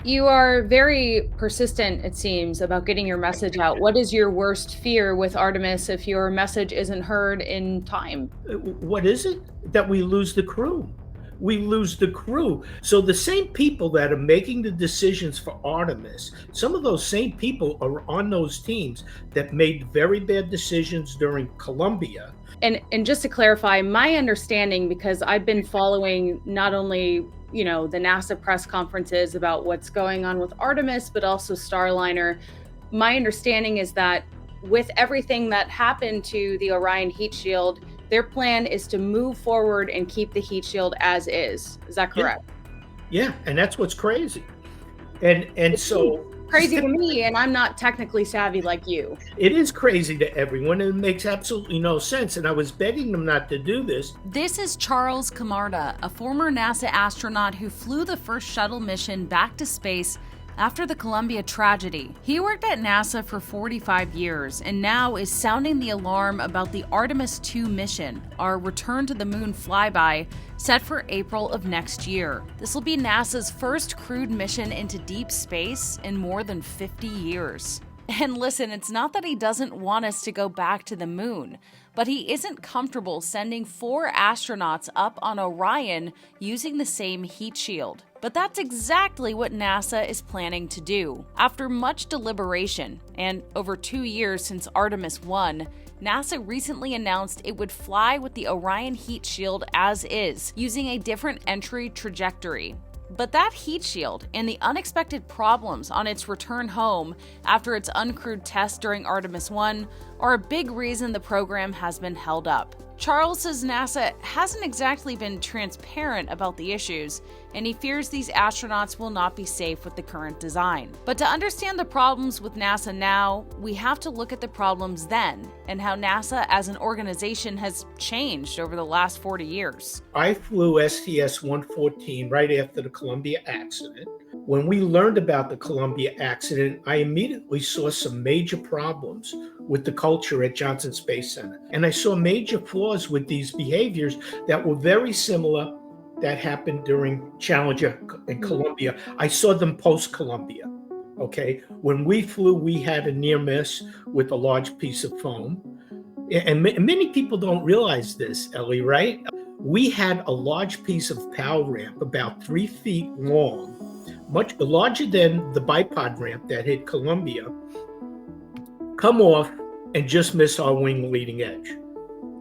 You are very persistent, it seems, about getting your message out. What is your worst fear with Artemis if your message isn't heard in time? What is it? That we lose the crew. We lose the crew. So the same people that are making the decisions for Artemis, some of those same people are on those teams that made very bad decisions during Columbia. And just to clarify, my understanding, because I've been following not only, the NASA press conferences about what's going on with Artemis, but also Starliner, my understanding is that with everything that happened to the Orion heat shield, their plan is to move forward and keep the heat shield as is. Is that Yeah, correct? yeah, and that's what's crazy. And It seems so crazy to me, and I'm not technically savvy like you. it is crazy to everyone, and it makes absolutely no sense. And I was begging them not to do this. This is Chales Camarda, a former NASA astronaut who flew the first shuttle mission back to space after the Columbia tragedy. He worked at NASA for 45 years and now is sounding the alarm about the Artemis II mission, our return to the moon flyby, set for April of next year. This will be NASA's first crewed mission into deep space in more than 50 years. And listen, it's not that he doesn't want us to go back to the moon, but he isn't comfortable sending 4 astronauts up on Orion using the same heat shield. But that's exactly what NASA is planning to do. After much deliberation, and over 2 years since Artemis I, NASA recently announced it would fly with the Orion heat shield as is, using a different entry trajectory. But that heat shield and the unexpected problems on its return home after its uncrewed test during Artemis I are a big reason the program has been held up. Charles says NASA hasn't exactly been transparent about the issues, and he fears these astronauts will not be safe with the current design. But to understand the problems with NASA now, we have to look at the problems then, and how NASA as an organization has changed over the last 40 years. I flew STS-114 right after the Columbia accident. When we learned about the Columbia accident, I immediately saw some major problems with the culture at Johnson Space Center. And I saw major flaws with these behaviors that were very similar that happened during Challenger and Columbia. I saw them post-Columbia. Okay. When we flew, we had a near miss with a large piece of foam. And many people don't realize this, Ellie, right? We had a large piece of power ramp about 3 feet long, much larger than the bipod ramp that hit Columbia, come off and just miss our wing leading edge.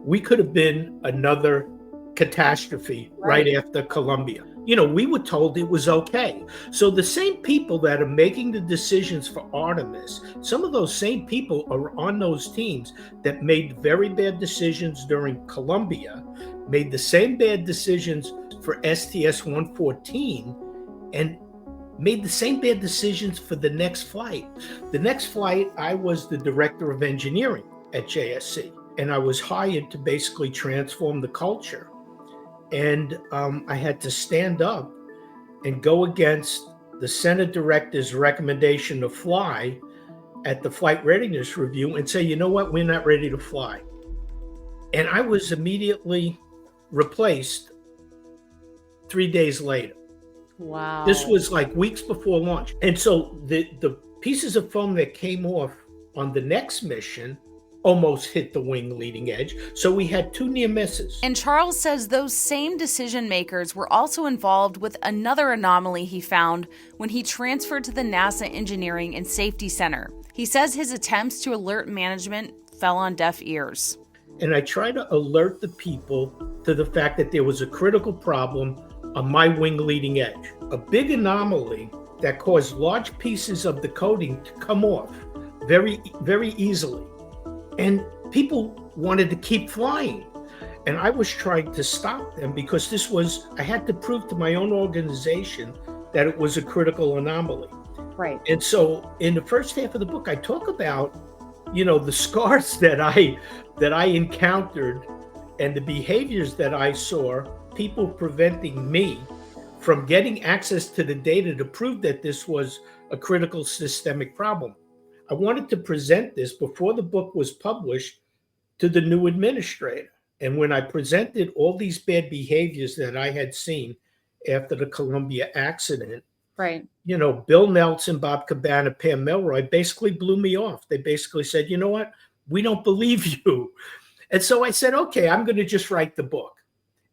We could have been another catastrophe right after Columbia. We were told it was okay. So the same people that are making the decisions for Artemis, some of those same people are on those teams that made very bad decisions during Columbia, made the same bad decisions for STS-114, and made the same bad decisions for the next flight. The next flight, I was the director of engineering at JSC, and I was hired to basically transform the culture. And I had to stand up and go against the center director's recommendation to fly at the flight readiness review and say, you know what, we're not ready to fly. And I was immediately replaced 3 days later. Wow. This was like weeks before launch. And so the pieces of foam that came off on the next mission almost hit the wing leading edge. So we had 2 near misses. And Charles says those same decision makers were also involved with another anomaly he found when he transferred to the NASA Engineering and Safety Center. He says his attempts to alert management fell on deaf ears. And I try to alert the people to the fact that there was a critical problem on my wing leading edge, a big anomaly that caused large pieces of the coating to come off very, very easily. And people wanted to keep flying. And I was trying to stop them because I had to prove to my own organization that it was a critical anomaly. Right. And so in the first half of the book, I talk about, the scars that I encountered and the behaviors that I saw, people preventing me from getting access to the data to prove that this was a critical systemic problem. I wanted to present this before the book was published to the new administrator. And when I presented all these bad behaviors that I had seen after the Columbia accident, Right. Bill Nelson, Bob Cabana, Pam Melroy basically blew me off. They basically said, you know what? We don't believe you. And so I said, okay, I'm going to just write the book.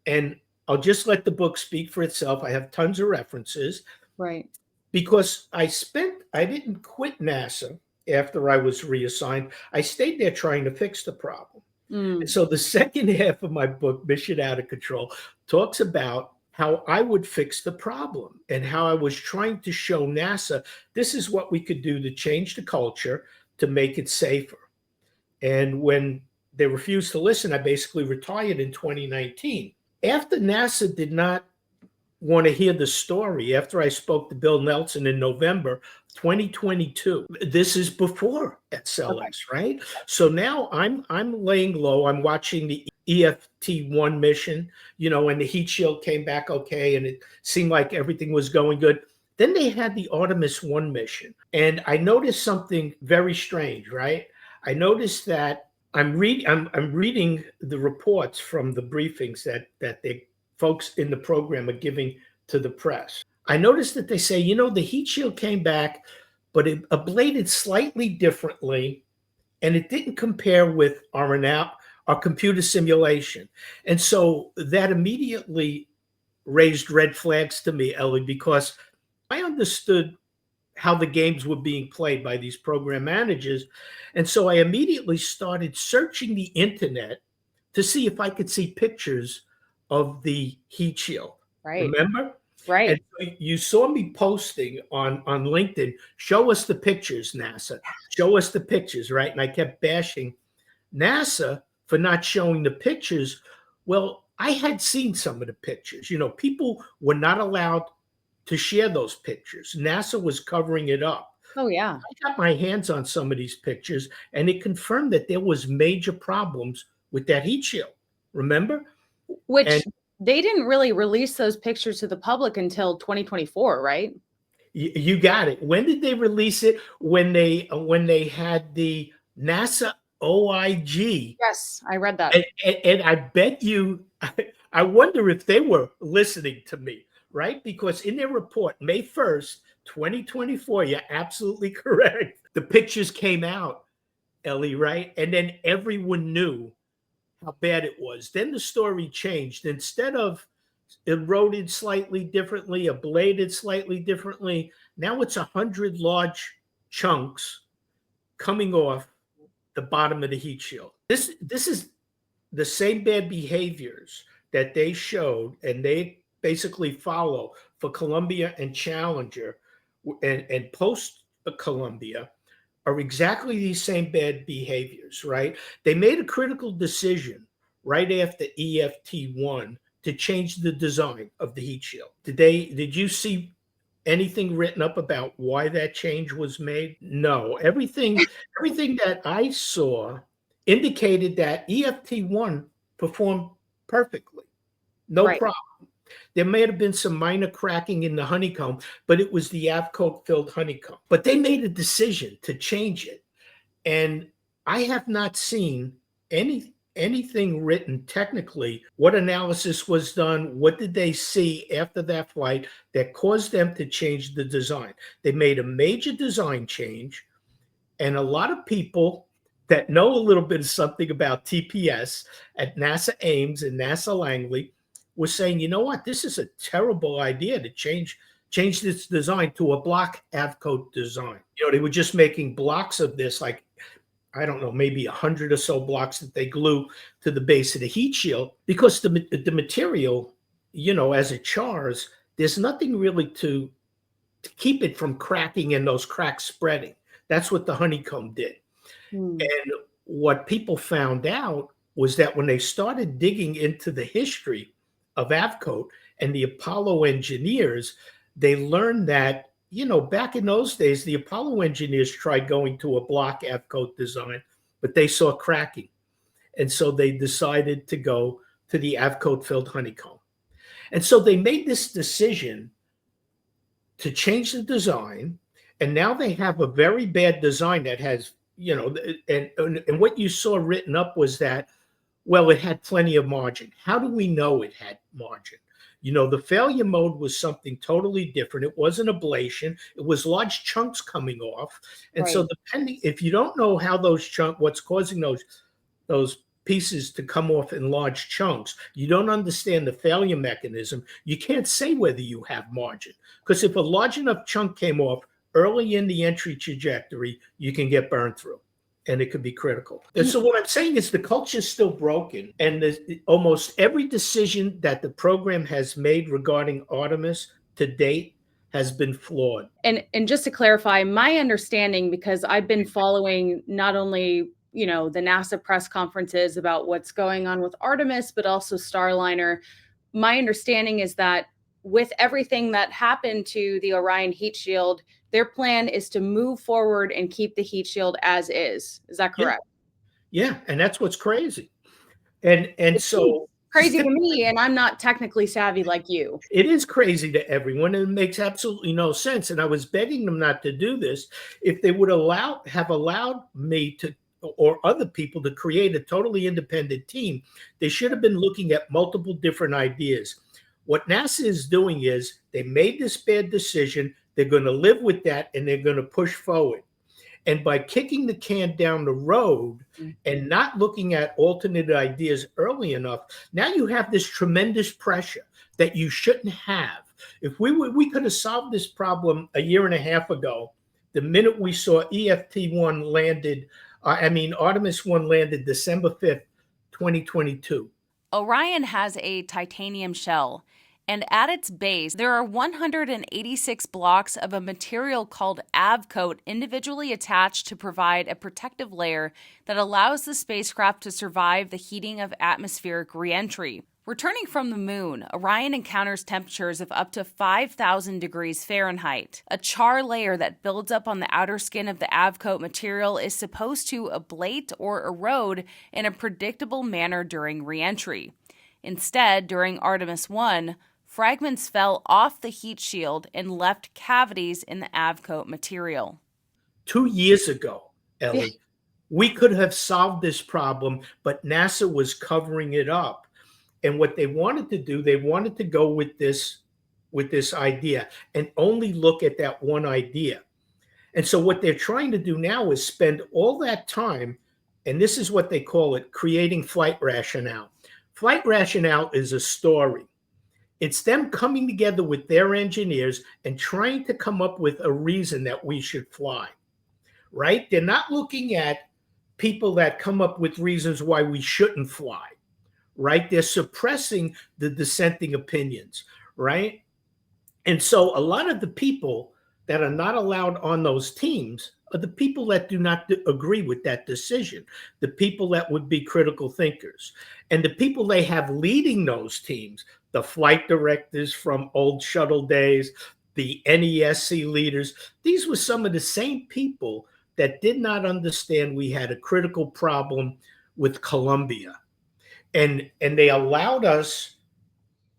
And I'll just let the book speak for itself. I have tons of references. Right. Because I didn't quit NASA after I was reassigned. I stayed there trying to fix the problem. And so the second half of my book, Mission Out of Control, talks about how I would fix the problem and how I was trying to show NASA this is what we could do to change the culture to make it safer. And when they refused to listen, I basically retired in 2019. After NASA did not want to hear the story, after I spoke to Bill Nelson in November 2022, this is before SLS, right? So now I'm laying low. I'm watching the EFT-1 mission, and the heat shield came back okay, and it seemed like everything was going good. Then they had the Artemis I mission, and I noticed something very strange, right? I noticed that I'm reading the reports from the briefings that the folks in the program are giving to the press. I noticed that they say, the heat shield came back, but it ablated slightly differently, and it didn't compare with our computer simulation. And so that immediately raised red flags to me, Ellie, because I understood how the games were being played by these program managers. And so I immediately started searching the internet to see if I could see pictures of the heat shield. Right. Remember? Right. And so you saw me posting on LinkedIn, show us the pictures, NASA. Show us the pictures, right? And I kept bashing NASA for not showing the pictures. Well, I had seen some of the pictures. People were not allowed to share those pictures. NASA was covering it up. Oh, yeah. I got my hands on some of these pictures, and it confirmed that there was major problems with that heat shield. Remember? Which they didn't really release those pictures to the public until 2024, right? You got it. When did they release it? When they had the NASA OIG. Yes, I read that. And I bet you, I wonder if they were listening to me, right? Because in their report, May 1st, 2024, you're absolutely correct. The pictures came out, Ellie, right? And then everyone knew how bad it was. Then the story changed. Instead of eroded slightly differently, ablated slightly differently, now it's 100 large chunks coming off the bottom of the heat shield. This is the same bad behaviors that they showed and they basically follow for Columbia and Challenger and post Columbia are exactly these same bad behaviors, right? They made a critical decision right after EFT-1 to change the design of the heat shield. Did you see anything written up about why that change was made? No. Everything that I saw indicated that EFT-1 performed perfectly. No problem. There may have been some minor cracking in the honeycomb, but it was the Avcoat-filled honeycomb. But they made a decision to change it. And I have not seen anything written technically. What analysis was done? What did they see after that flight that caused them to change the design? They made a major design change. And a lot of people that know a little bit of something about TPS at NASA Ames and NASA Langley was saying, you know what, this is a terrible idea to change this design to a block Avcoat design. They were just making blocks of this, like, I don't know, maybe 100 or so blocks that they glue to the base of the heat shield, because the material, as it chars, there's nothing really to keep it from cracking and those cracks spreading. That's what the honeycomb did. And what people found out was that when they started digging into the history of Avcoat and the Apollo engineers, they learned that, back in those days, the Apollo engineers tried going to a block Avcoat design, but they saw cracking. And so they decided to go to the Avcoat-filled honeycomb. And so they made this decision to change the design. And now they have a very bad design that has, and what you saw written up was that, well, it had plenty of margin. How do we know it had margin? The failure mode was something totally different. It wasn't ablation. It was large chunks coming off. And so Right. depending, if you don't know how what's causing those pieces to come off in large chunks, you don't understand the failure mechanism, you can't say whether you have margin. Because if a large enough chunk came off early in the entry trajectory, you can get burned through. And it could be critical. And so what I'm saying is the culture is still broken. And almost every decision that the program has made regarding Artemis to date has been flawed. And just to clarify, my understanding, because I've been following not only, the NASA press conferences about what's going on with Artemis, but also Starliner. My understanding is that with everything that happened to the Orion heat shield, their plan is to move forward and keep the heat shield as is. Is that correct? Yeah, and that's what's crazy. And so Crazy to me, and I'm not technically savvy like you. It is crazy to everyone, and it makes absolutely no sense. And I was begging them not to do this. If they would have allowed me to, or other people, to create a totally independent team, they should have been looking at multiple different ideas. What NASA is doing is they made this bad decision. They're going to live with that, and they're going to push forward. And by kicking the can down the road and not looking at alternate ideas early enough, now you have this tremendous pressure that you shouldn't have. If we could have solved this problem a year and a half ago, the minute we saw EFT-1 landed, Artemis 1 landed December 5th, 2022. Orion has a titanium shell, and at its base, there are 186 blocks of a material called AVCoat individually attached to provide a protective layer that allows the spacecraft to survive the heating of atmospheric reentry. Returning from the moon, Orion encounters temperatures of up to 5,000 degrees Fahrenheit. A char layer that builds up on the outer skin of the AVCoat material is supposed to ablate or erode in a predictable manner during reentry. Instead, during Artemis 1, fragments fell off the heat shield and left cavities in the AVCoat material. 2 years ago, Ellie, we could have solved this problem, but NASA was covering it up. And what they wanted to do, they wanted to go with this idea and only look at that one idea. And so what they're trying to do now is spend all that time, and this is what they call it, creating flight rationale. Flight rationale is a story. It's them coming together with their engineers and trying to come up with a reason that we should fly, right? They're not looking at people that come up with reasons why we shouldn't fly, right? They're suppressing the dissenting opinions, right? And so a lot of the people that are not allowed on those teams are the people that do not agree with that decision, the people that would be critical thinkers. And the people they have leading those teams, the flight directors from old shuttle days, the NESC leaders, these were some of the same people that did not understand we had a critical problem with Columbia. And they allowed us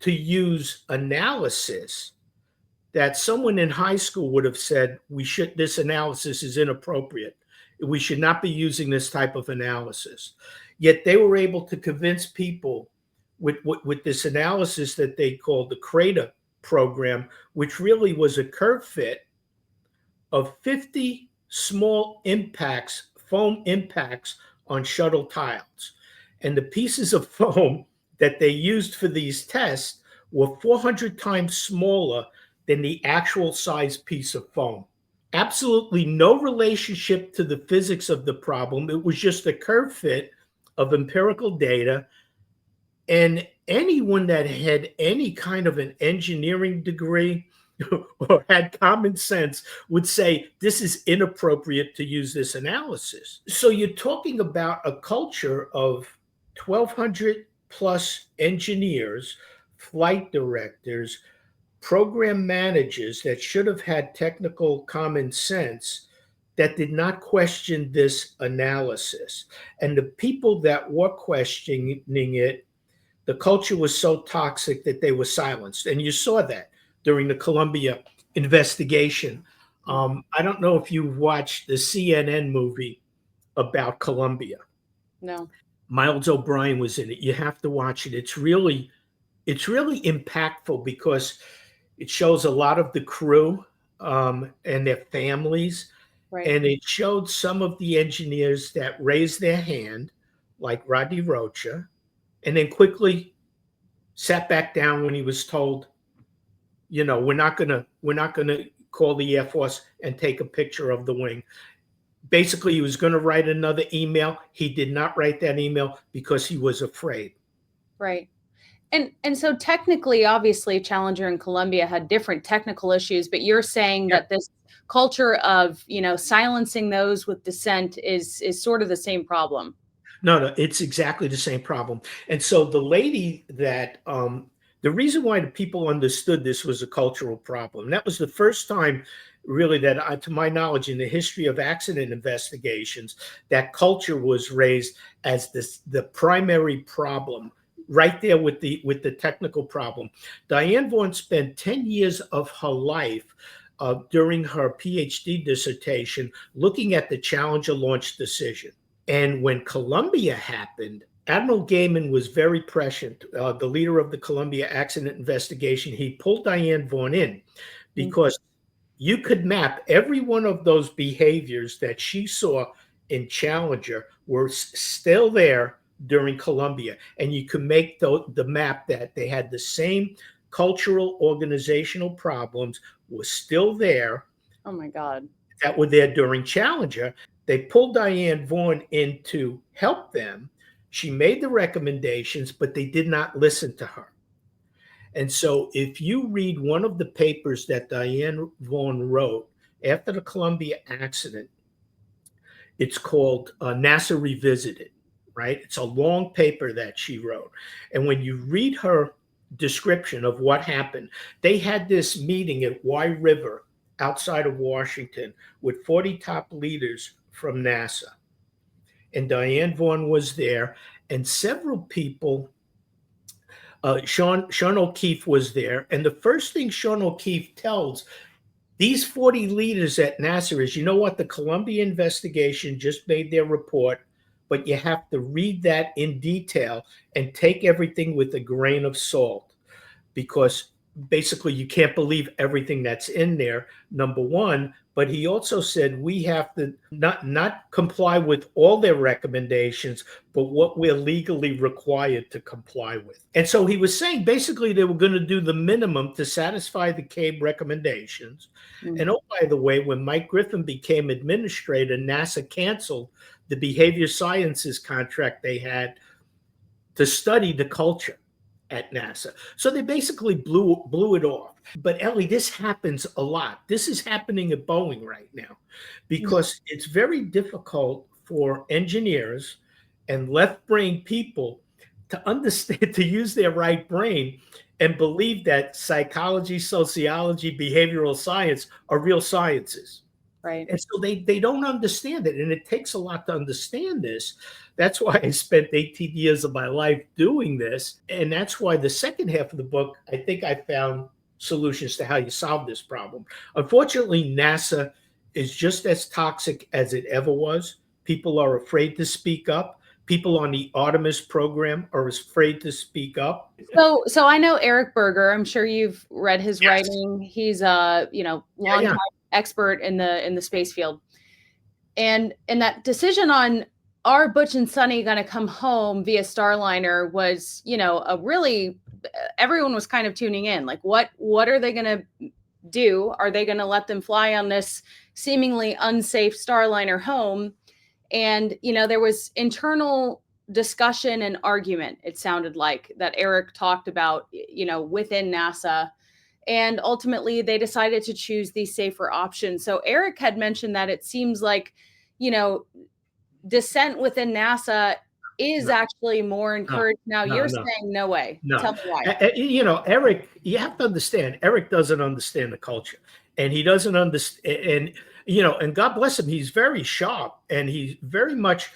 to use analysis that someone in high school would have said, this analysis is inappropriate. We should not be using this type of analysis. Yet they were able to convince people with this analysis that they called the Crater program, which really was a curve fit of 50 small impacts, foam impacts on shuttle tiles. And the pieces of foam that they used for these tests were 400 times smaller than the actual size piece of foam. Absolutely no relationship to the physics of the problem. It was just a curve fit of empirical data. And anyone that had any kind of an engineering degree or had common sense would say this is inappropriate to use this analysis. So you're talking about a culture of 1,200 plus engineers, flight directors, program managers that should have had technical common sense that did not question this analysis. And the people that were questioning it, the culture was so toxic that they were silenced. And you saw that during the Columbia investigation. I don't know if you've watched the CNN movie about Columbia. No. Miles O'Brien was in it. You have to watch it. It's really It's really impactful because it shows a lot of the crew and their families, Right. and it showed some of the engineers that raised their hand, like Rodney Rocha, and then quickly sat back down when he was told, we're not gonna call the Air Force and take a picture of the wing. Basically, he was going to write another email. He did not write that email because he was afraid. Right. And so technically, obviously, Challenger and Columbia had different technical issues, but you're saying Yeah. that this culture of, silencing those with dissent is sort of the same problem. No, no, it's exactly the same problem. And so the lady that the reason why the people understood this was a cultural problem. That was the first time, really, that to my knowledge, in the history of accident investigations, that culture was raised as the primary problem, right there with the technical problem. Diane Vaughan spent 10 years of her life during her PhD dissertation looking at the Challenger launch decision. And when Columbia happened, Admiral Gaiman was very prescient, the leader of the Columbia accident investigation. He pulled Diane Vaughan in because you could map every one of those behaviors that she saw in Challenger were still there during Columbia. And you could make the map that they had the same cultural organizational problems was still there Oh my God. that were there during Challenger. They pulled Diane Vaughan in to help them. She made the recommendations, but they did not listen to her. And so if you read one of the papers that Diane Vaughan wrote after the Columbia accident, it's called NASA Revisited, right? It's a long paper that she wrote. And when you read her description of what happened, they had this meeting at Wye River outside of Washington with 40 top leaders from NASA. And Diane Vaughan was there, and several people. Sean O'Keefe was there. And the first thing Sean O'Keefe tells these 40 leaders at NASA is, you know what, the Columbia investigation just made their report, but you have to read that in detail and take everything with a grain of salt, because basically you can't believe everything that's in there, number one. But he also said we have to not comply with all their recommendations, but what we're legally required to comply with. And so he was saying basically they were going to do the minimum to satisfy the CABE recommendations. And oh, by the way, when Mike Griffin became administrator, NASA canceled the behavior sciences contract they had to study the culture at NASA. So they basically blew it off. But Ellie, this happens a lot. This is happening at Boeing right now because it's very difficult for engineers and left-brain people to understand, to use their right brain and believe that psychology, sociology, behavioral science are real sciences. Right. And so they don't understand it. And it takes a lot to understand this. That's why I spent 18 years of my life doing this. And that's why the second half of the book, I think I found solutions to how you solve this problem. Unfortunately, NASA is just as toxic as it ever was. People are afraid to speak up. People on the Artemis program are afraid to speak up. So I know Eric Berger. I'm sure you've read his writing. He's a longtime expert in the space field. And that decision on, are Butch and Sonny going to come home via Starliner was, a really, everyone was kind of tuning in. Like, what are they going to do? Are they going to let them fly on this seemingly unsafe Starliner home? And, there was internal discussion and argument, it sounded like, that Eric talked about, within NASA. And ultimately, they decided to choose the safer option. So Eric had mentioned that it seems like, dissent within NASA is actually more encouraged. Now you're saying no way. No. Tell me why. Eric, you have to understand, Eric doesn't understand the culture, and he doesn't understand, and God bless him, he's very sharp, and he very much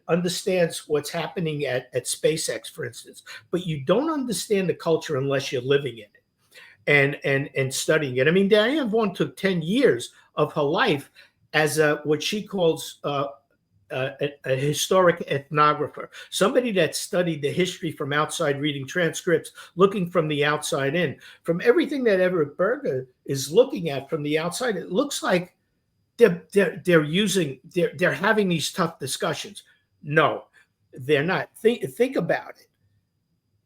understands what's happening at SpaceX, for instance. But you don't understand the culture unless you're living in it and studying it. I mean, Diane Vaughan took 10 years of her life as what she calls a historic ethnographer, somebody that studied the history from outside, reading transcripts, looking from the outside in. From everything that Everett Berger is looking at from the outside, it looks like they're having these tough discussions. No, they're not. Think about it.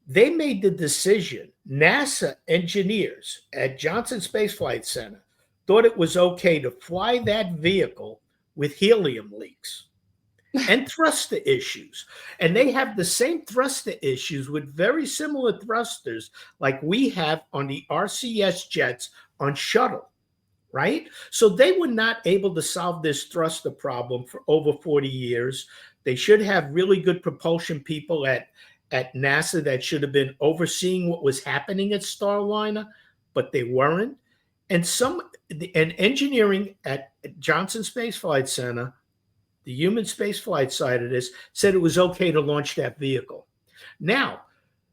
They made the decision. NASA engineers at Johnson Space Flight Center thought it was okay to fly that vehicle with helium leaks and thruster issues. And they have the same thruster issues with very similar thrusters like we have on the RCS jets on shuttle, right? So they were not able to solve this thruster problem for over 40 years. They should have really good propulsion people at NASA that should have been overseeing what was happening at Starliner, but they weren't. And engineering at Johnson Space Flight Center, the human space flight side of this, said it was okay to launch that vehicle. Now,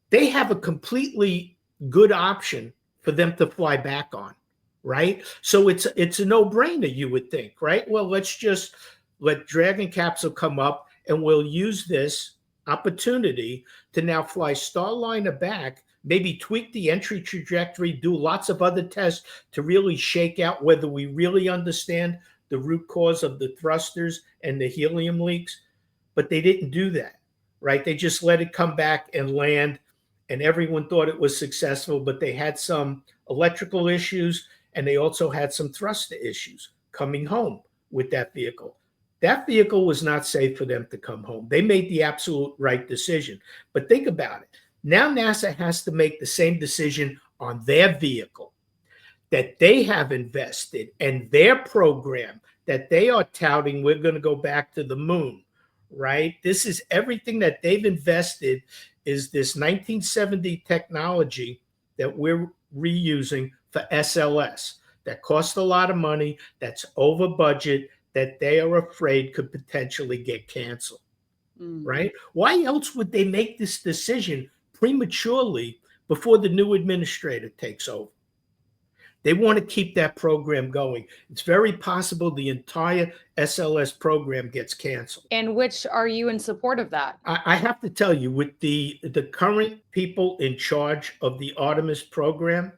they have a completely good option for them to fly back on, right? So it's a no-brainer, you would think, right? Well, let's just let Dragon Capsule come up and we'll use this opportunity to now fly Starliner back, maybe tweak the entry trajectory, do lots of other tests to really shake out whether we really understand the root cause of the thrusters and the helium leaks. But they didn't do that, right? They just let it come back and land, and everyone thought it was successful, but they had some electrical issues and they also had some thruster issues coming home with that vehicle. That vehicle was not safe for them to come home. They made the absolute right decision. But think about it. Now NASA has to make the same decision on their vehicle that they have invested and their program that they are touting. We're going to go back to the moon, right? This is everything that they've invested, is this 1970 technology that we're reusing for SLS that costs a lot of money, that's over budget, that they are afraid could potentially get canceled, right? Why else would they make this decision prematurely before the new administrator takes over? They want to keep that program going. It's very possible the entire SLS program gets canceled. And which are you in support of that? I have to tell you, with the current people in charge of the Artemis program,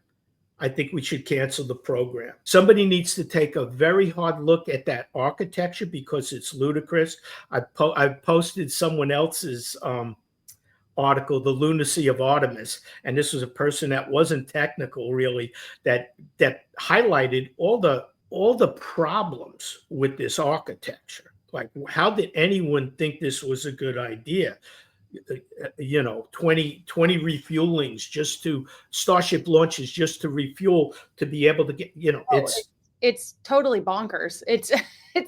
I think we should cancel the program. Somebody needs to take a very hard look at that architecture because it's ludicrous. I've posted someone else's article, The Lunacy of Artemis, and this was a person that wasn't technical really, that highlighted all the problems with this architecture. Like, how did anyone think this was a good idea? 20 refuelings just to Starship launches just to refuel to be able to get, it's totally bonkers. It's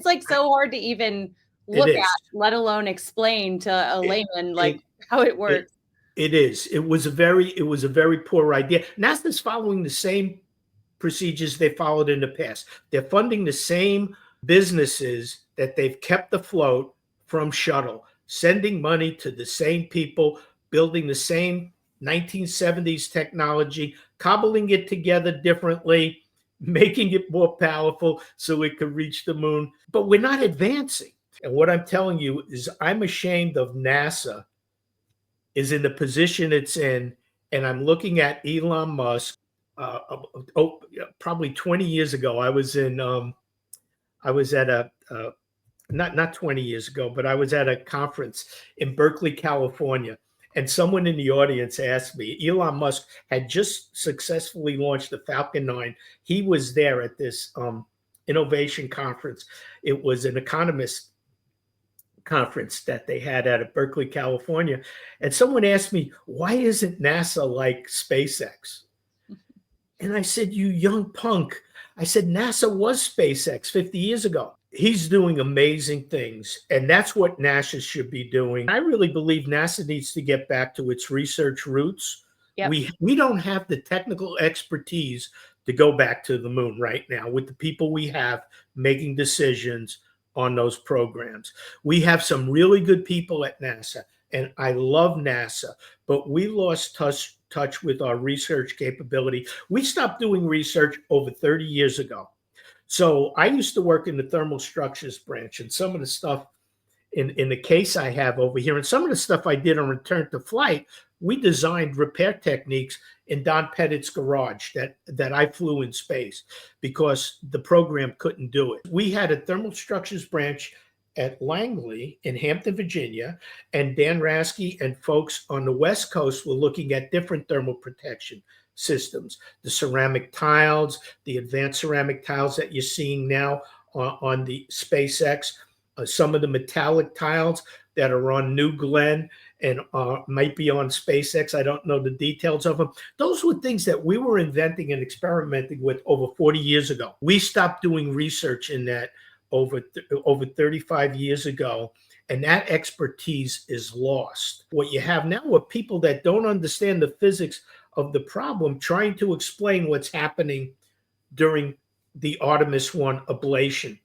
like so hard to even look at, let alone explain to a layman how it works. It is. It was a very poor idea. NASA's following the same procedures they followed in the past. They're funding the same businesses that they've kept afloat from shuttle, sending money to the same people, building the same 1970s technology, cobbling it together differently, making it more powerful so it could reach the moon. But we're not advancing. And what I'm telling you is I'm ashamed of NASA is in the position it's in. And I'm looking at Elon Musk. Probably 20 years ago, I was at a not 20 years ago, but I was at a conference in Berkeley, California, and someone in the audience asked me, Elon Musk had just successfully launched the Falcon 9. He was there at this innovation conference. It was an economist conference that they had at Berkeley, California. And someone asked me, why isn't NASA like SpaceX? And I said, you young punk. I said, NASA was SpaceX 50 years ago. He's doing amazing things, and that's what NASA should be doing. I really believe NASA needs to get back to its research roots. Yep. We don't have the technical expertise to go back to the moon right now with the people we have making decisions on those programs. We have some really good people at NASA, and I love NASA, but we lost touch with our research capability. We stopped doing research over 30 years ago. So I used to work in the thermal structures branch, and some of the stuff in the case I have over here, and some of the stuff I did on return to flight, we designed repair techniques in Don Pettit's garage that I flew in space because the program couldn't do it. We had a thermal structures branch at Langley in Hampton, Virginia, and Dan Rasky and folks on the West Coast were looking at different thermal protection systems, the ceramic tiles, the advanced ceramic tiles that you're seeing now on the SpaceX, some of the metallic tiles that are on New Glenn and might be on SpaceX. I don't know the details of them. Those were things that we were inventing and experimenting with over 40 years ago. We stopped doing research in that over 35 years ago, and that expertise is lost. What you have now are people that don't understand the physics of the problem trying to explain what's happening during the Artemis I ablation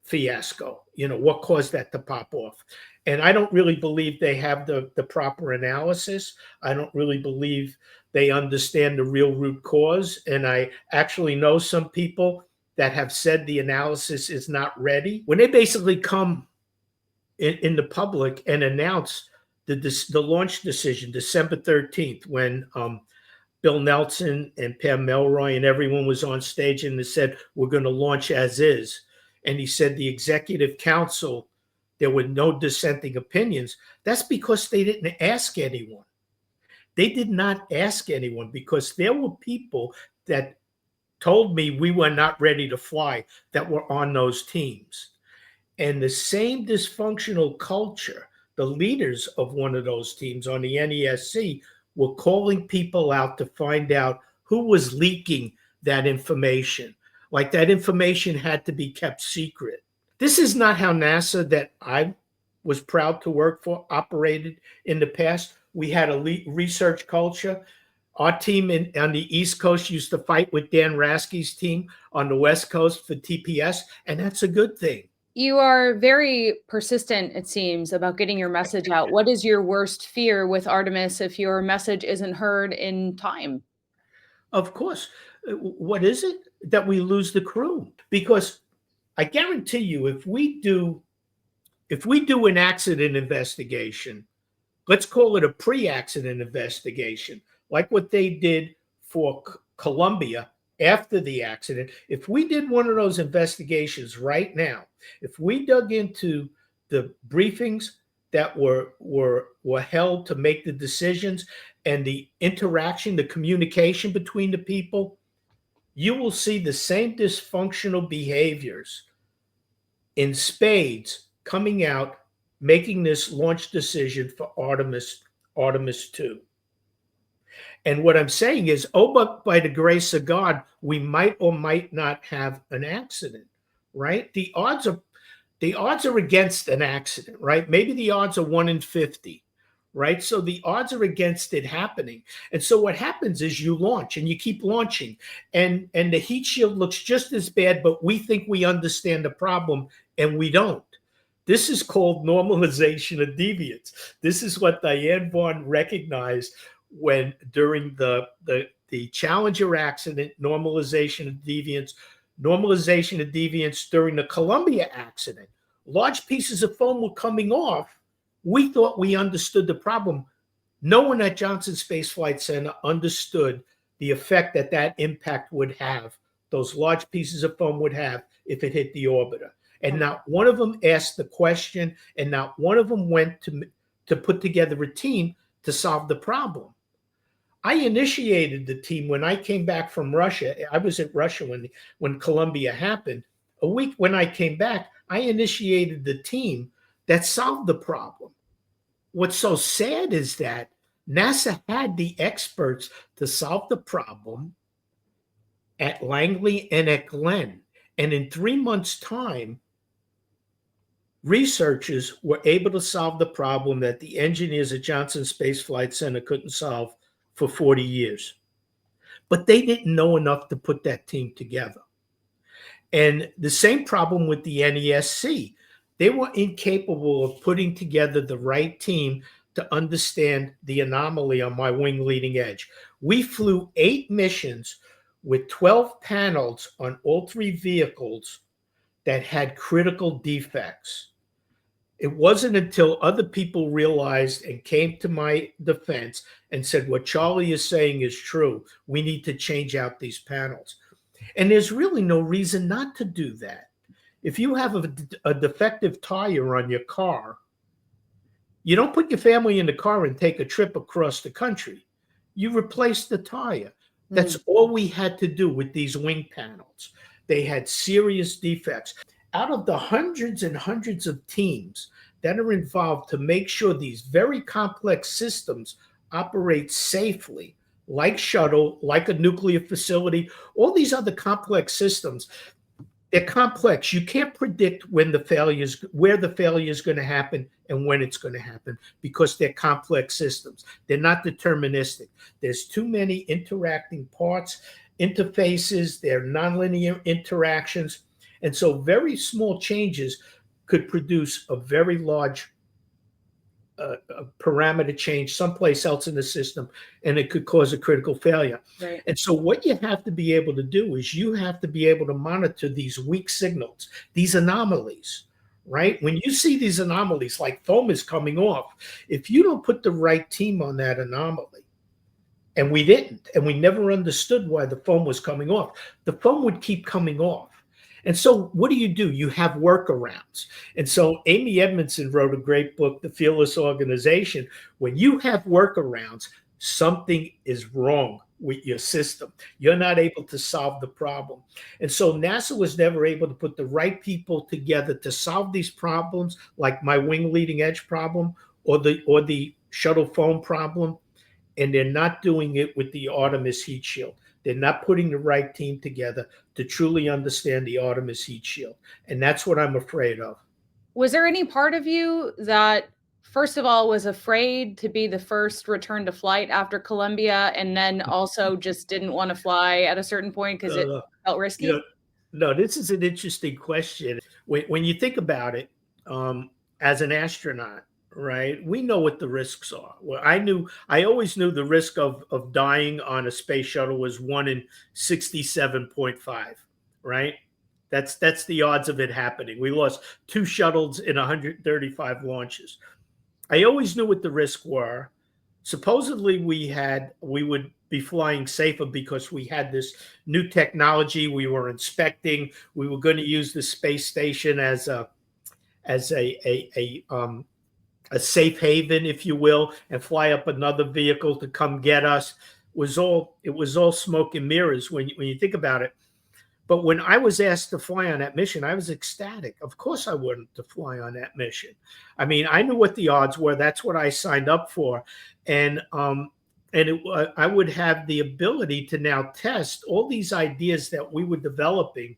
fiasco. What caused that to pop off? And I don't really believe they have the proper analysis. I don't really believe they understand the real root cause. And I actually know some people that have said the analysis is not ready. When they basically come in the public and announce the launch decision, December 13th, when Bill Nelson and Pam Melroy and everyone was on stage and they said, we're going to launch as is. And he said the executive council, there were no dissenting opinions. That's because they didn't ask anyone. They did not ask anyone because there were people that told me we were not ready to fly that were on those teams. And the same dysfunctional culture, the leaders of one of those teams on the NESC were calling people out to find out who was leaking that information. Like that information had to be kept secret. This is not how NASA that I was proud to work for operated in the past. We had a research culture. Our team on the East Coast used to fight with Dan Rasky's team on the West Coast for TPS, and that's a good thing. You are very persistent, it seems, about getting your message out. What is your worst fear with Artemis if your message isn't heard in time? Of course. What is it? That we lose the crew. Because I guarantee you, if we do an accident investigation, let's call it a pre-accident investigation, like what they did for Columbia after the accident. If we did one of those investigations right now, if we dug into the briefings that were held to make the decisions and the interaction, the communication between the people, you will see the same dysfunctional behaviors in spades coming out, making this launch decision for Artemis II. And what I'm saying is, but by the grace of God, we might or might not have an accident, right? The odds are against an accident, right? Maybe the odds are 1 in 50, right? So the odds are against it happening. And so what happens is you launch and you keep launching, and the heat shield looks just as bad, but we think we understand the problem and we don't. This is called normalization of deviance. This is what Diane Vaughan recognized when during the Challenger accident, normalization of deviance during the Columbia accident. Large pieces of foam were coming off. We thought we understood the problem. No one at Johnson Space Flight Center understood the effect that impact would have, those large pieces of foam would have if it hit the orbiter. And not one of them asked the question, and not one of them went to put together a team to solve the problem. I initiated the team when I came back from Russia. I was at Russia when Columbia happened. A week when I came back, I initiated the team that solved the problem. What's so sad is that NASA had the experts to solve the problem at Langley and at Glenn. And in 3 months' time, researchers were able to solve the problem that the engineers at Johnson Space Flight Center couldn't solve for 40 years. But they didn't know enough to put that team together. And the same problem with the NESC. They were incapable of putting together the right team to understand the anomaly on my wing leading edge. We flew 8 missions with 12 panels on all 3 vehicles that had critical defects. It wasn't until other people realized and came to my defense and said, what Charlie is saying is true. We need to change out these panels. And there's really no reason not to do that. If you have a defective tire on your car, you don't put your family in the car and take a trip across the country. You replace the tire. That's all we had to do with these wing panels. They had serious defects. Out of the hundreds and hundreds of teams that are involved to make sure these very complex systems operate safely, like shuttle, like a nuclear facility, all these other complex systems, they're complex. You can't predict where the failure is going to happen and when it's going to happen because they're complex systems. They're not deterministic. There's too many interacting parts, interfaces, they're nonlinear interactions. And so very small changes could produce a very large parameter change someplace else in the system, and it could cause a critical failure. Right. And so what you have to be able to do is you have to be able to monitor these weak signals, these anomalies, right? When you see these anomalies, like foam is coming off, if you don't put the right team on that anomaly, and we didn't, and we never understood why the foam was coming off, the foam would keep coming off. And so what do? You have workarounds. And so Amy Edmondson wrote a great book, The Fearless Organization. When you have workarounds, something is wrong with your system. You're not able to solve the problem. And so NASA was never able to put the right people together to solve these problems, like my wing leading edge problem or the shuttle foam problem. And they're not doing it with the Artemis heat shield. They're not putting the right team together to truly understand the Artemis heat shield. And that's what I'm afraid of. Was there any part of you that, first of all, was afraid to be the first return to flight after Columbia, and then also just didn't want to fly at a certain point because it felt risky? No, this is an interesting question. When you think about it, as an astronaut, right, we know what the risks are. Well, I always knew the risk of dying on a space shuttle was 1 in 67.5, right? That's the odds of it happening. We lost 2 shuttles in 135 launches. I always knew what the risks were. Supposedly we would be flying safer because we had this new technology we were inspecting. We were going to use the space station as a safe haven, if you will, and fly up another vehicle to come get us. It was all smoke and mirrors when you think about it. But when I was asked to fly on that mission, I was ecstatic. Of course I wanted to fly on that mission. I mean, I knew what the odds were. That's what I signed up for. And I would have the ability to now test all these ideas that we were developing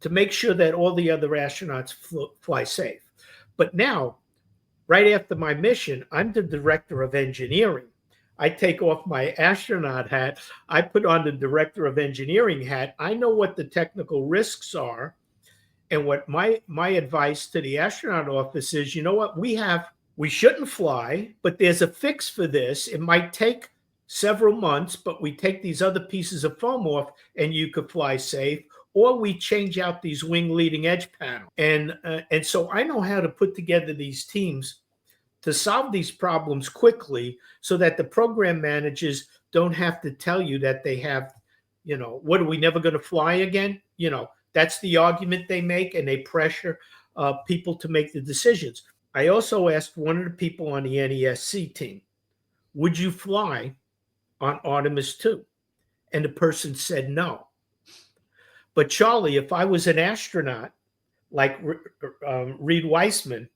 to make sure that all the other astronauts fly safe. But now, right after my mission, I'm the director of engineering. I take off my astronaut hat. I put on the director of engineering hat. I know what the technical risks are. And what my advice to the astronaut office is, you know what, we shouldn't fly, but there's a fix for this. It might take several months, but we take these other pieces of foam off and you could fly safe. Or we change out these wing leading edge panels. And so I know how to put together these teams to solve these problems quickly so that the program managers don't have to tell you that they have, what, are we never going to fly again? That's the argument they make, and they pressure people to make the decisions. I also asked one of the people on the NESC team, would you fly on Artemis II? And the person said no. But Charlie, if I was an astronaut like Reed Weissman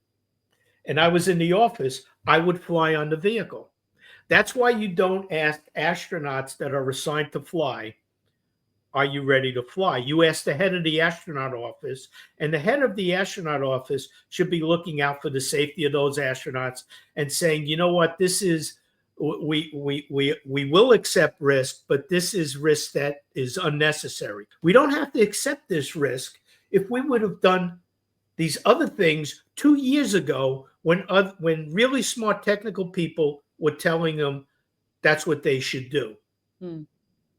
and I was in the office, I would fly on the vehicle. That's why you don't ask astronauts that are assigned to fly, are you ready to fly? You ask the head of the astronaut office, and the head of the astronaut office should be looking out for the safety of those astronauts and saying, you know what, this is, we will accept risk, but this is risk that is unnecessary. We don't have to accept this risk if we would have done these other things 2 years ago when really smart technical people were telling them that's what they should do.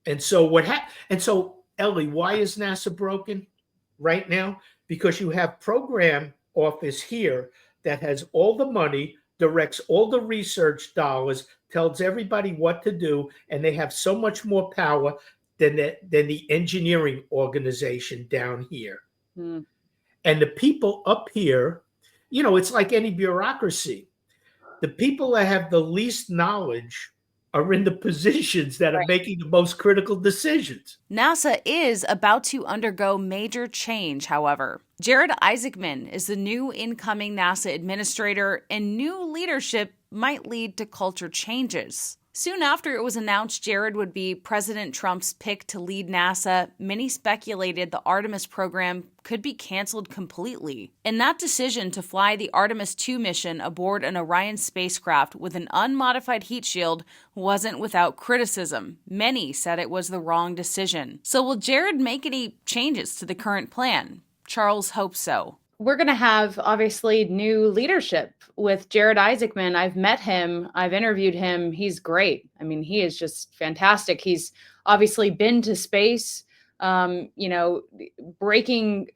And so Ellie, why is NASA broken right now? Because you have program office here that has all the money, directs all the research dollars, tells everybody what to do, and they have so much more power than the engineering organization down here. Mm. And the people up here, it's like any bureaucracy. The people that have the least knowledge are in the positions that are Right. making the most critical decisions. NASA is about to undergo major change, however. Jared Isaacman is the new incoming NASA administrator, and new leadership might lead to culture changes. Soon after it was announced Jared would be President Trump's pick to lead NASA, many speculated the Artemis program could be canceled completely. And that decision to fly the Artemis II mission aboard an Orion spacecraft with an unmodified heat shield wasn't without criticism. Many said it was the wrong decision. So will Jared make any changes to the current plan? Charles hopes so. We're going to have obviously new leadership with Jared Isaacman. I've met him. I've interviewed him. He's great. I mean, he is just fantastic. He's obviously been to space, breaking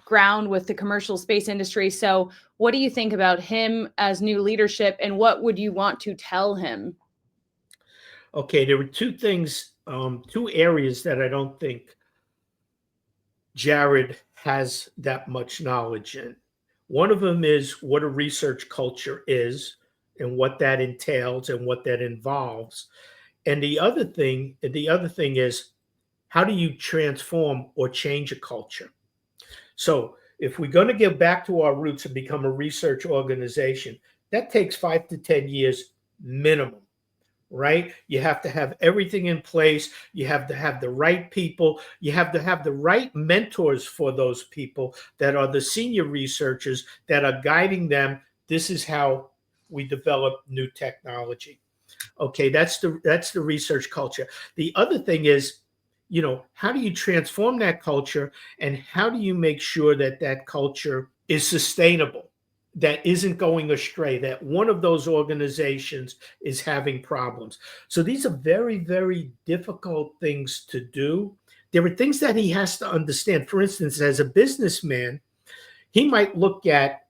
ground with the commercial space industry. So what do you think about him as new leadership, and what would you want to tell him? Okay, there were two areas that I don't think Jared has that much knowledge in. One of them is what a research culture is and what that entails and what that involves. And the other thing is, how do you transform or change a culture? So if we're going to get back to our roots and become a research organization, that takes 5 to 10 years minimum. Right? You have to have everything in place. You have to have the right people. You have to have the right mentors for those people that are the senior researchers that are guiding them. This is how we develop new technology. Okay, that's the research culture. The other thing is, how do you transform that culture, and how do you make sure that that culture is sustainable? That isn't going astray, that one of those organizations is having problems. So these are very, very difficult things to do. There are things that he has to understand. For instance, as a businessman, he might look at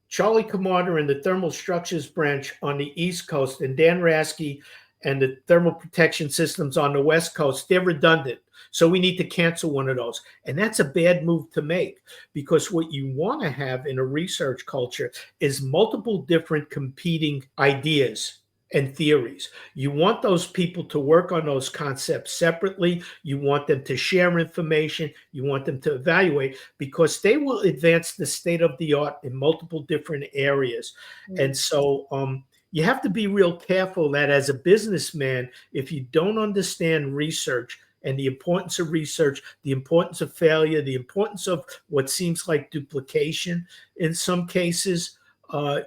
Chales Camarda and the thermal structures branch on the East Coast and Dan Rasky and the thermal protection systems on the West Coast. They're redundant. So we need to cancel one of those. And that's a bad move to make, because what you want to have in a research culture is multiple different competing ideas and theories. You want those people to work on those concepts separately. You want them to share information. You want them to evaluate, because they will advance the state of the art in multiple different areas. Mm-hmm. And so you have to be real careful that as a businessman, if you don't understand research and the importance of research, the importance of failure, the importance of what seems like duplication in some cases,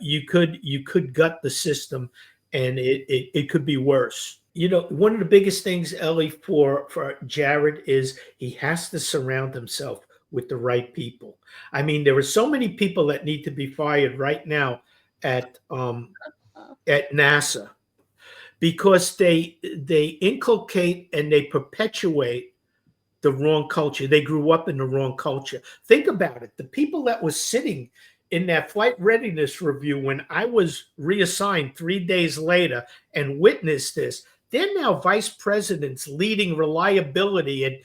you could gut the system, and it could be worse. One of the biggest things, Ellie, for Jared is he has to surround himself with the right people. I mean, there are so many people that need to be fired right now at NASA, because they inculcate and they perpetuate the wrong culture. They grew up in the wrong culture. Think about it. The people that were sitting in that flight readiness review when I was reassigned 3 days later and witnessed this, they're now vice presidents leading reliability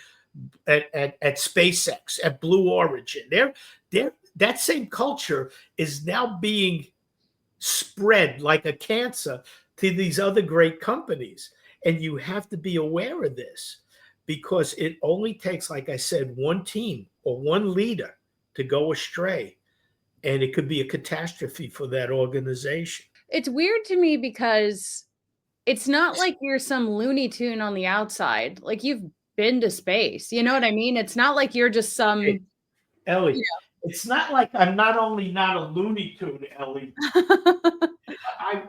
at SpaceX, at Blue Origin. That same culture is now being spread like a cancer to these other great companies. And you have to be aware of this, because it only takes, like I said, one team or one leader to go astray, and it could be a catastrophe for that organization. It's weird to me, because it's not like you're some Looney Tune on the outside. Like, you've been to space. You know what I mean? It's not like you're just some... Hey, Ellie, it's not like I'm not only not a Looney Tune, Ellie.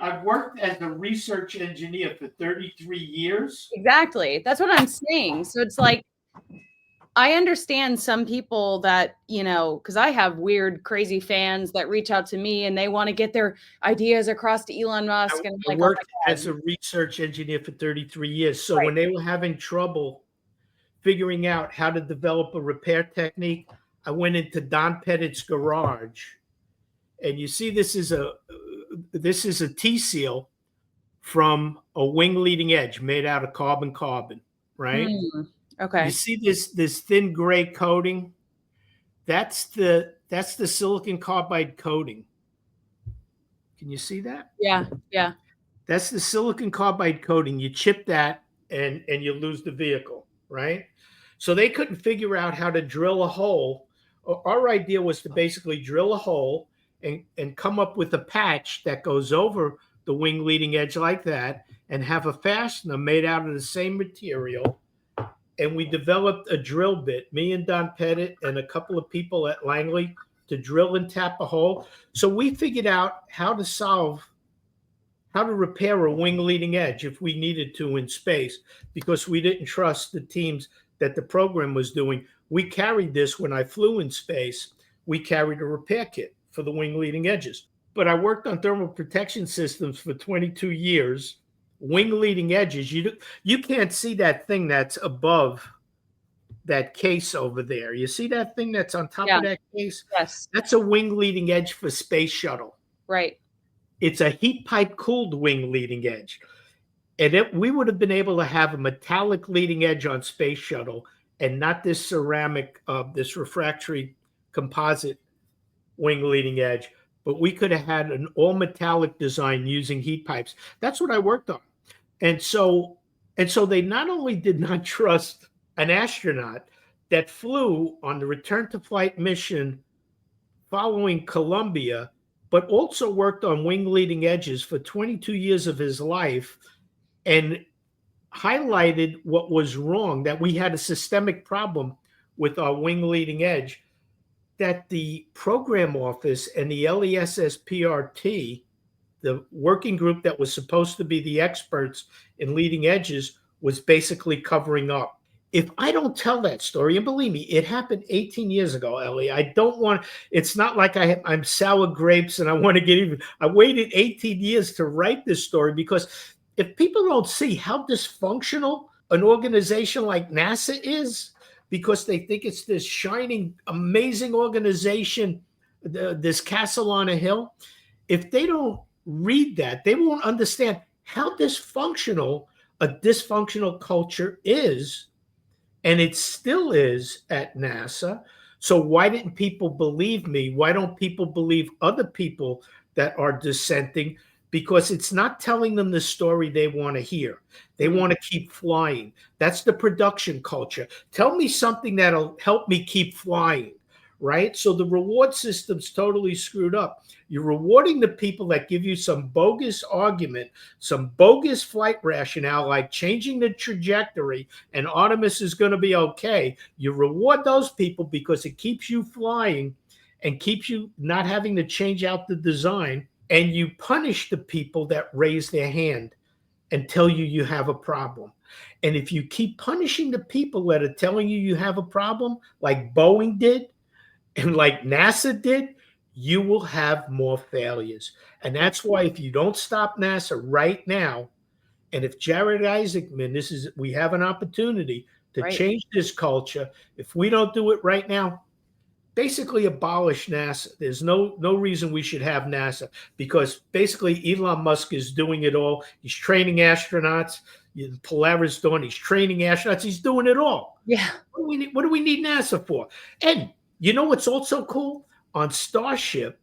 I've worked as a research engineer for 33 years. Exactly. That's what I'm saying. So it's like, I understand some people that, because I have weird, crazy fans that reach out to me and they want to get their ideas across to Elon Musk. I worked as a research engineer for 33 years. So when they were having trouble figuring out how to develop a repair technique, I went into Don Pettit's garage And you see this is a T seal from a wing leading edge made out of carbon, right? Hmm. You Okay. see this thin gray coating? That's the silicon carbide coating. Can you see that? Yeah. Yeah. That's the silicon carbide coating. You chip that and you lose the vehicle, right? So they couldn't figure out how to drill a hole. Our idea was to basically drill a hole and come up with a patch that goes over the wing leading edge like that and have a fastener made out of the same material. And we developed a drill bit, me and Don Pettit and a couple of people at Langley, to drill and tap a hole. So we figured out how to repair a wing leading edge if we needed to in space, because we didn't trust the teams that the program was doing. We carried this when I flew in space. We carried a repair kit for the wing leading edges. But I worked on thermal protection systems for 22 years. Wing leading edges, you can't see that thing that's above that case over there. You see that thing that's on top Yeah. of that case? Yes. That's a wing leading edge for space shuttle. Right. It's a heat pipe cooled wing leading edge. And we would have been able to have a metallic leading edge on space shuttle and not this ceramic, this refractory composite wing leading edge. But we could have had an all metallic design using heat pipes. That's what I worked on. And so they not only did not trust an astronaut that flew on the return to flight mission following Columbia, but also worked on wing leading edges for 22 years of his life and highlighted what was wrong, that we had a systemic problem with our wing leading edge, that the program office and the LESSPRT, the working group that was supposed to be the experts in leading edges, was basically covering up. If I don't tell that story, and believe me, it happened 18 years ago, Ellie, I don't want, it's not like I'm sour grapes and I want to get even. I waited 18 years to write this story because if people don't see how dysfunctional an organization like NASA is, because they think it's this shining, amazing organization, this castle on a hill, if they don't read that, they won't understand how dysfunctional a dysfunctional culture is. And it still is at NASA. So why didn't people believe me? Why don't people believe other people that are dissenting? Because it's not telling them the story they want to hear. They want to keep flying. That's the production culture. Tell me something that'll help me keep flying, right? So the reward system's totally screwed up. You're rewarding the people that give you some bogus argument, some bogus flight rationale, like changing the trajectory and Artemis is going to be okay. You reward those people because it keeps you flying and keeps you not having to change out the design. And you punish the people that raise their hand and tell you you have a problem. And if you keep punishing the people that are telling you you have a problem, like Boeing did and like NASA did, you will have more failures. And that's why if you don't stop NASA right now, and if Jared Isaacman, we have an opportunity to change this culture. If we don't do it right now, basically abolish NASA. There's no reason we should have NASA, because basically Elon Musk is doing it all. He's training astronauts. Polaris Dawn, he's training astronauts. He's doing it all. Yeah. What do we need NASA for? And you know what's also cool? On Starship,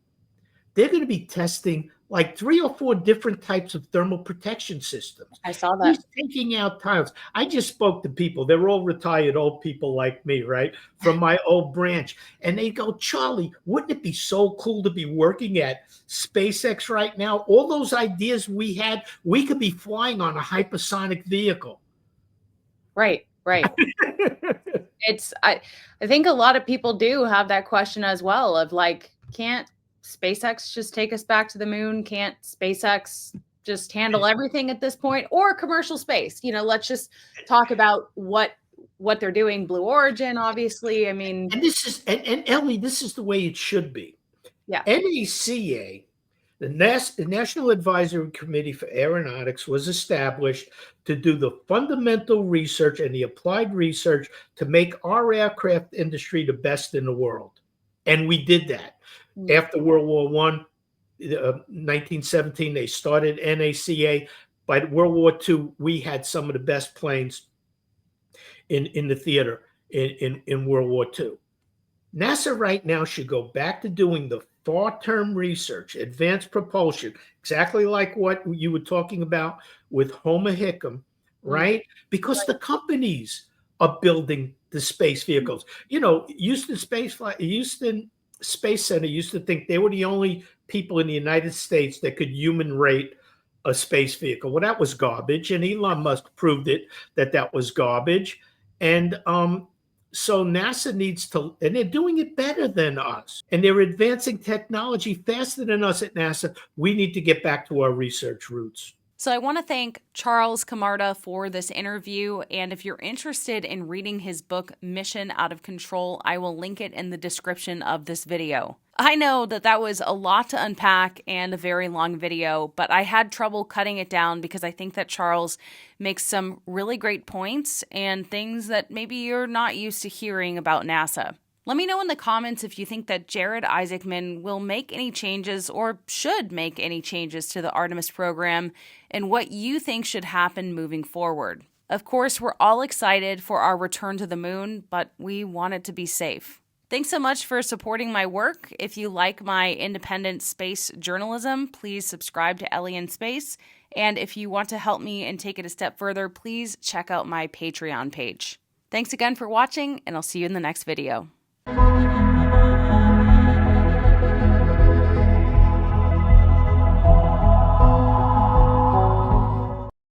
they're going to be testing like 3 or 4 different types of thermal protection systems. I saw that. He's taking out tiles. I just spoke to people. They're all retired old people like me, right? From my old branch. And they go, Charlie, wouldn't it be so cool to be working at SpaceX right now? All those ideas we had, we could be flying on a hypersonic vehicle. Right. I think a lot of people do have that question as well of like, can't SpaceX just take us back to the moon? Can't SpaceX just handle everything at this point? Or commercial space? Let's just talk about what they're doing. Blue Origin, obviously. I mean, and this is and Ellie, this is the way it should be. Yeah. NACA, the National Advisory Committee for Aeronautics, was established to do the fundamental research and the applied research to make our aircraft industry the best in the world. And we did that. After World War I, 1917, they started NACA. By World War II, we had some of the best planes in the theater in World War II. NASA right now should go back to doing the far-term research, advanced propulsion, exactly like what you were talking about with Homer Hickam, right? Because the companies are building the space vehicles. You know, Houston Space Center used to think they were the only people in the United States that could human rate a space vehicle. Well, that was garbage, and Elon Musk proved it that was garbage. And so NASA needs to, and they're doing it better than us, and they're advancing technology faster than us at NASA. We need to get back to our research roots. So I want to thank Chales Camarda for this interview, and if you're interested in reading his book, Mission Out of Control, I will link it in the description of this video. I know that was a lot to unpack and a very long video, but I had trouble cutting it down because I think that Charles makes some really great points and things that maybe you're not used to hearing about NASA. Let me know in the comments if you think that Jared Isaacman will make any changes or should make any changes to the Artemis program and what you think should happen moving forward. Of course, we're all excited for our return to the moon, but we want it to be safe. Thanks so much for supporting my work. If you like my independent space journalism, please subscribe to Ellie in Space. And if you want to help me and take it a step further, please check out my Patreon page. Thanks again for watching, and I'll see you in the next video.